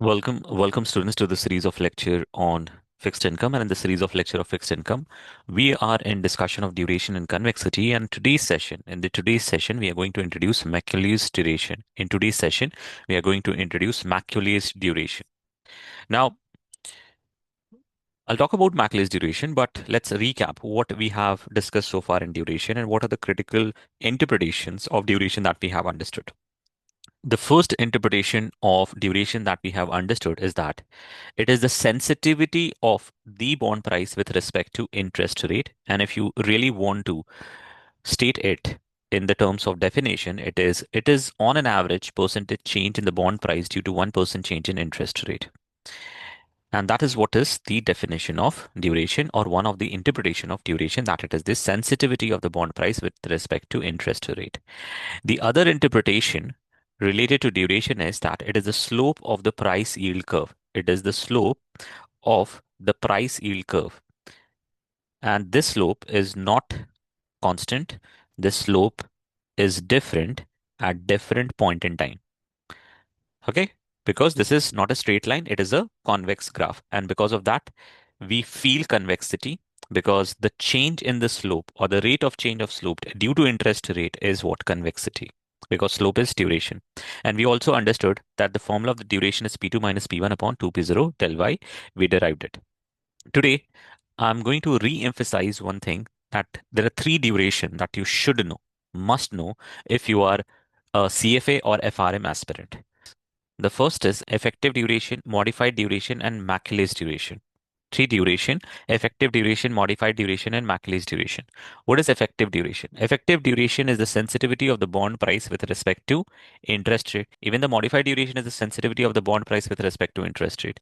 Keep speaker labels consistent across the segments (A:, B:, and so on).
A: Welcome students to the series of lecture on fixed income. And in the series of lecture of fixed income, we are in discussion of duration and convexity. And today's session, we are going to introduce Macaulay's duration. In today's session, we are going to introduce Macaulay's duration. Now, I'll talk about Macaulay's duration, but let's recap what we have discussed so far in duration and what are the critical interpretations of duration that we have understood. The first interpretation of duration that we have understood is that it is the sensitivity of the bond price with respect to interest rate. And if you really want to state it in the terms of definition, it is on an average percentage change in the bond price due to 1% change in interest rate. And that is what is the definition of duration, or one of the interpretation of duration, that it is the sensitivity of the bond price with respect to interest rate. The other interpretation related to duration is that it is the slope of the price yield curve. It is the slope of the price yield curve. And this slope is not constant. This slope is different at different point in time. Okay? Because this is not a straight line, it is a convex graph. And because of that, we feel convexity, because the change in the slope, or the rate of change of slope due to interest rate, is what convexity, because slope is duration. And we also understood that the formula of the duration is P2 minus P1 upon 2P0 del Y. We derived it. Today, I'm going to re-emphasize one thing, that there are three duration that you should know, must know, if you are a CFA or FRM aspirant. The first is effective duration, modified duration, and Macaulay duration. Three duration: effective duration, modified duration, and Macaulay duration. What is effective duration? Effective duration is the sensitivity of the bond price with respect to interest rate. Even the modified duration is the sensitivity of the bond price with respect to interest rate.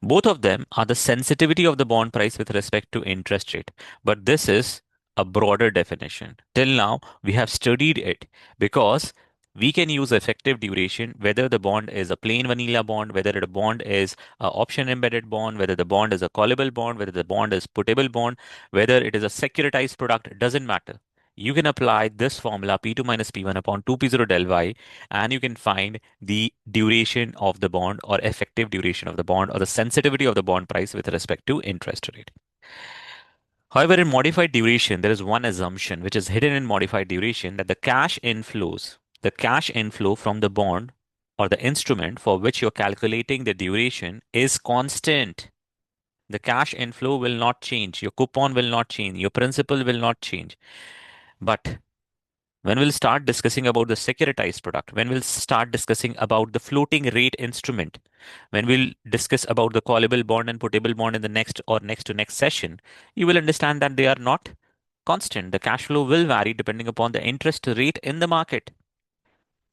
A: Both of them are the sensitivity of the bond price with respect to interest rate. But this is a broader definition. Till now, we have studied it because we can use effective duration whether the bond is a plain vanilla bond, whether the bond is an option embedded bond, whether the bond is a callable bond, whether the bond is puttable bond, whether it is a securitized product. It doesn't matter. You can apply this formula P2 minus P1 upon 2P0 del Y, and you can find the duration of the bond, or effective duration of the bond, or the sensitivity of the bond price with respect to interest rate. However, in modified duration, there is one assumption which is hidden in modified duration, that the cash inflow from the bond or the instrument for which you're calculating the duration is constant. The cash inflow will not change. Your coupon will not change. Your principal will not change. But when we'll start discussing about the securitized product, when we'll start discussing about the floating rate instrument, when we'll discuss about the callable bond and puttable bond in the next or next to next session, you will understand that they are not constant. The cash flow will vary depending upon the interest rate in the market.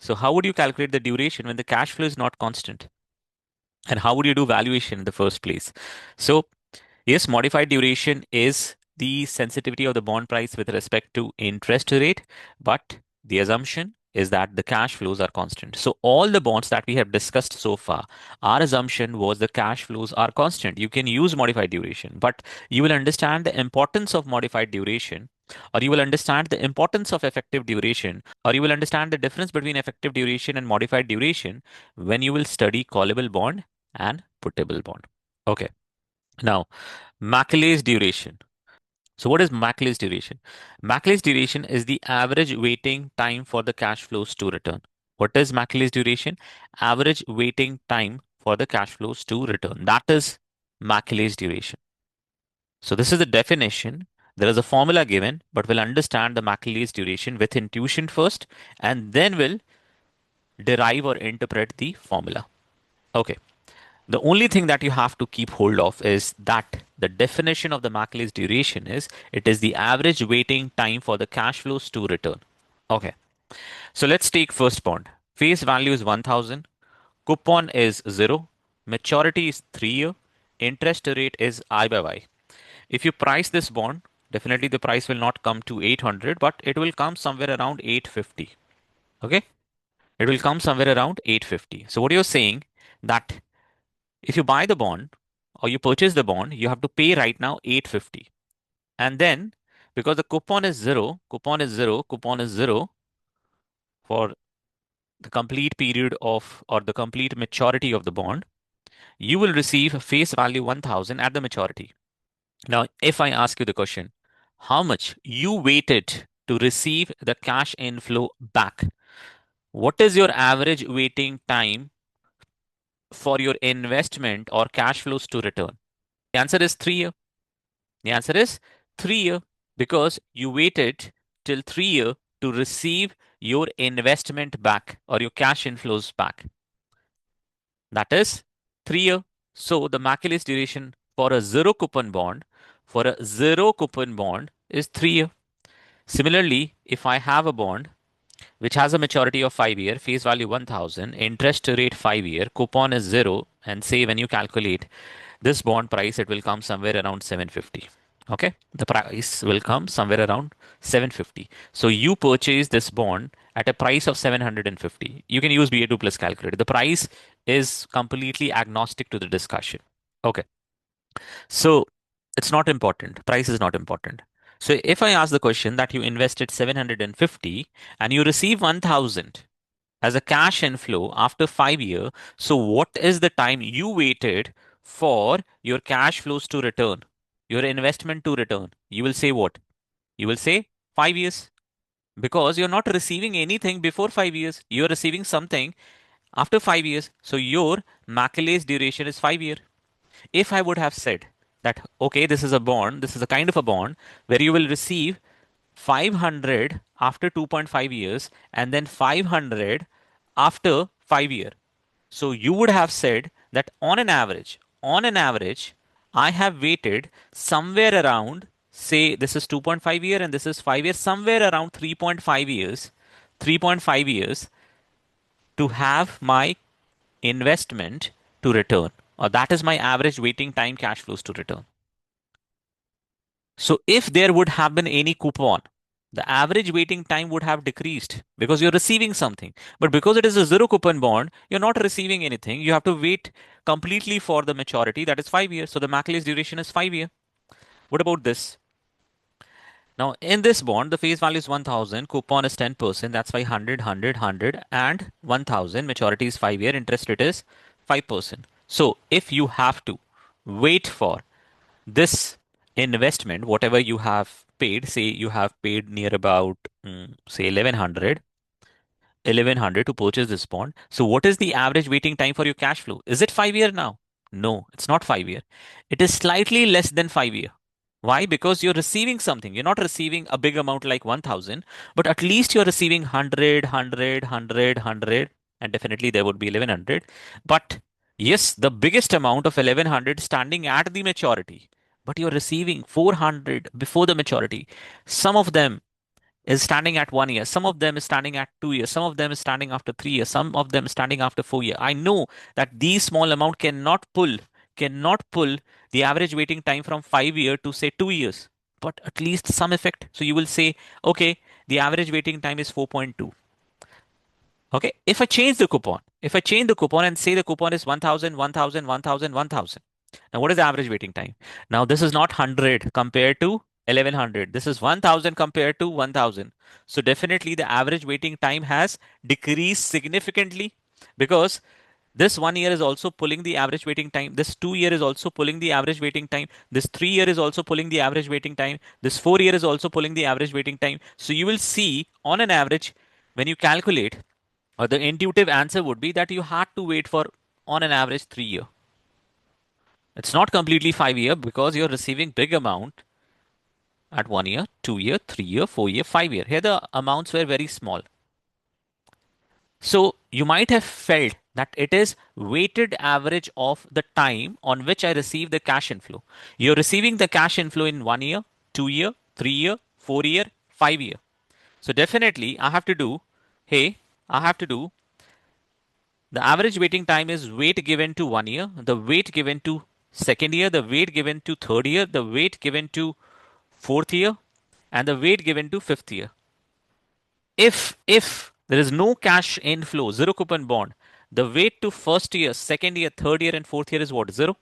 A: So how would you calculate the duration when the cash flow is not constant? And how would you do valuation in the first place? So yes, modified duration is the sensitivity of the bond price with respect to interest rate, but the assumption is that the cash flows are constant. So all the bonds that we have discussed so far, our assumption was the cash flows are constant. You can use modified duration, but you will understand the importance of modified duration, or you will understand the importance of effective duration, or you will understand the difference between effective duration and modified duration when you will study callable bond and puttable bond. Okay. Now, Macaulay's duration. So what is Macaulay's duration? Macaulay's duration is the average waiting time for the cash flows to return. What is Macaulay's duration? Average waiting time for the cash flows to return. That is Macaulay's duration. So this is the definition. There is a formula given, but we'll understand the Macaulay's duration with intuition first, and then we'll derive or interpret the formula. Okay. The only thing that you have to keep hold of is that the definition of the Macaulay's duration is it is the average waiting time for the cash flows to return. Okay. So let's take first bond. Face value is 1000. Coupon is 0. Maturity is 3 year. Interest rate is I by Y. If you price this bond, definitely the price will not come to 800, but it will come somewhere around 850. Okay. It will come somewhere around 850. So what you're saying, that if you buy the bond or you purchase the bond, you have to pay right now 850. And then because the coupon is zero, coupon is zero for the complete period of, or the complete maturity of the bond. you will receive face value 1000 at the maturity. Now, if I ask you the question, how much you waited to receive the cash inflow back? What is your average waiting time for your investment or cash flows to return? The answer is 3 year. The answer is 3 year because you waited till 3 year to receive your investment back or your cash inflows back. That is 3 year. So the Macaulay duration for a zero coupon bond is 3 year. Similarly, if I have a bond which has a maturity of 5 year, face value 1000, interest rate 5 year, coupon is zero, and say when you calculate this bond price, it will come somewhere around 750. Okay, the price will come somewhere around 750. So you purchase this bond at a price of 750. You can use BA2 plus calculator. The price is completely agnostic to the discussion. Okay, so it's not important. Price is not important. So if I ask the question that you invested 750 and you receive 1000 as a cash inflow after 5 years, so what is the time you waited for your cash flows to return, your investment to return? You will say what? You will say 5 years because you're not receiving anything before 5 years. You're receiving something after 5 years. So your Macaulay's duration is 5 years. If I would have said that, okay, this is a bond, this is a kind of a bond where you will receive 500 after 2.5 years and then 500 after 5 years. So you would have said that on an average, I have waited somewhere around, say this is 2.5 year and this is 5 years, somewhere around 3.5 years, 3.5 years to have my investment to return. Or that is my average waiting time cash flows to return. So if there would have been any coupon, the average waiting time would have decreased because you're receiving something. But because it is a zero coupon bond, you're not receiving anything. You have to wait completely for the maturity, that is 5 years. So the Macaulay's duration is 5 years. What about this? Now, in this bond, the face value is 1000, coupon is 10%. That's why 100, and 1000. Maturity is 5 year, interest rate is 5%. So if you have to wait for this investment, whatever you have paid, say you have paid near about, say 1100 to purchase this bond. So what is the average waiting time for your cash flow? Is it 5 year now? No, it's not 5 year. It is slightly less than 5 year. Why? Because you're receiving something. You're not receiving a big amount like 1000, but at least you're receiving 100, and definitely there would be 1100. But yes, the biggest amount of 1100 standing at the maturity, but you're receiving 400 before the maturity. Some of them is standing at 1 year. Some of them is standing at 2 years. Some of them is standing after 3 years. Some of them standing after 4 years. I know that these small amount cannot pull the average waiting time from 5 year to say 2 years, but at least some effect. So you will say, okay, the average waiting time is 4.2. Okay. If I change the coupon and say the coupon is 1000, 1000, 1000, 1000. Now, what is the average waiting time? Now, this is not 100 compared to 1100. This is 1000 compared to 1000. So, definitely the average waiting time has decreased significantly because this 1 year is also pulling the average waiting time. This 2 year is also pulling the average waiting time. This 3 year is also pulling the average waiting time. This 4 year is also pulling the average waiting time. So, you will see on an average, when you calculate, or the intuitive answer would be that you had to wait for on an average 3 year. It's not completely 5 year because you're receiving big amount at 1 year, 2 year, 3 year, 4 year, 5 year. Here the amounts were very small. So you might have felt that it is weighted average of the time on which I receive the cash inflow. You're receiving the cash inflow in 1 year, 2 year, 3 year, 4 year, 5 year. So definitely I have to do, hey, I have to do the average waiting time is weight given to 1 year, the weight given to second year, the weight given to third year, the weight given to fourth year, and the weight given to fifth year. If there is no cash inflow, zero coupon bond, the weight to first year, second year, third year, and fourth year is what? Zero.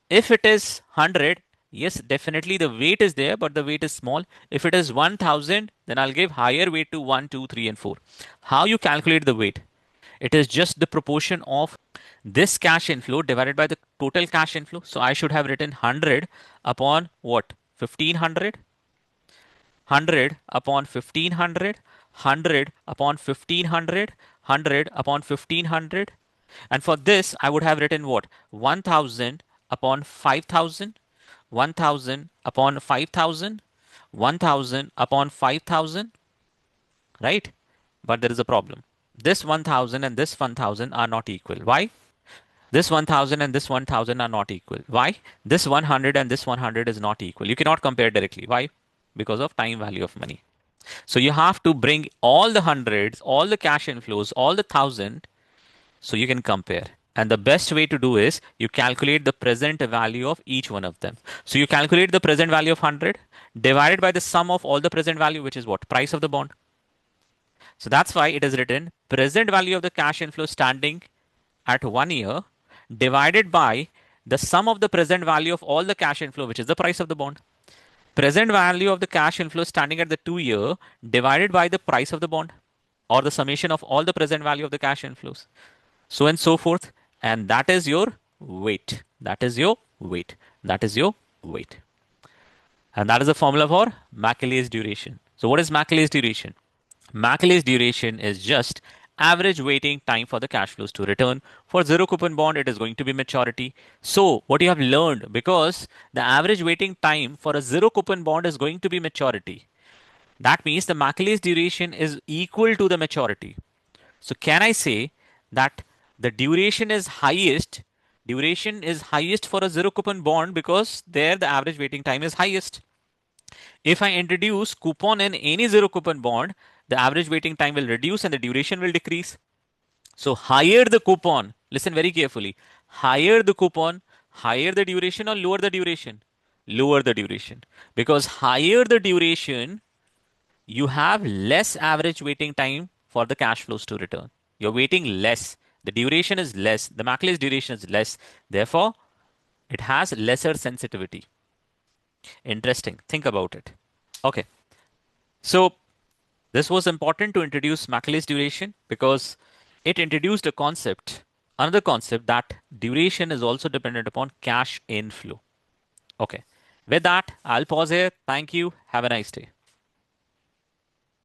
A: If it is 100, yes, definitely the weight is there, but the weight is small. If it is 1000, then I'll give higher weight to 1, 2, 3, and 4. How you calculate the weight? It is just the proportion of this cash inflow divided by the total cash inflow. So I should have written 100 upon what? 1500? 100 upon 1500, 100 upon 1500, 100 upon 1500. And for this, I would have written what? 1000 upon 5000, 1000 upon 5000, 1000 upon 5000, right? But there is a problem. This 1000 and this 1000 are not equal. Why? This 1000 and this 1000 are not equal. Why? This 100 and this 100 is not equal. You cannot compare directly. Why? Because of time value of money. So you have to bring all the hundreds, all the cash inflows, all the thousand, so you can compare. And the best way to do is you calculate the present value of each one of them. So you calculate the present value of 100 divided by the sum of all the present value, which is what? Price of the bond. So that's why it is written present value of the cash inflow standing at 1 year divided by the sum of the present value of all the cash inflow, which is the price of the bond. Present value of the cash inflow standing at the 2 year divided by the price of the bond, or the summation of all the present value of the cash inflows, so and so forth. And that is your weight. That is your weight. That is your weight. And that is the formula for Macaulay's duration. So what is Macaulay's duration? Macaulay's duration is just average waiting time for the cash flows to return. For zero coupon bond, it is going to be maturity. So what you have learned, because the average waiting time for a zero coupon bond is going to be maturity, that means the Macaulay's duration is equal to the maturity. So can I say that the duration is highest? Duration is highest for a zero coupon bond because there the average waiting time is highest. If I introduce coupon in any zero coupon bond, the average waiting time will reduce and the duration will decrease. So higher the coupon, listen very carefully, higher the coupon, higher the duration or lower the duration? Lower the duration. Because higher the duration, you have less average waiting time for the cash flows to return. You're waiting less. The duration is less. The Macaulay's duration is less. Therefore, it has lesser sensitivity. Interesting. Think about it. Okay. So this was important to introduce Macaulay's duration because it introduced a concept, another concept, that duration is also dependent upon cash inflow. Okay. With that, I'll pause here. Thank you. Have a nice day.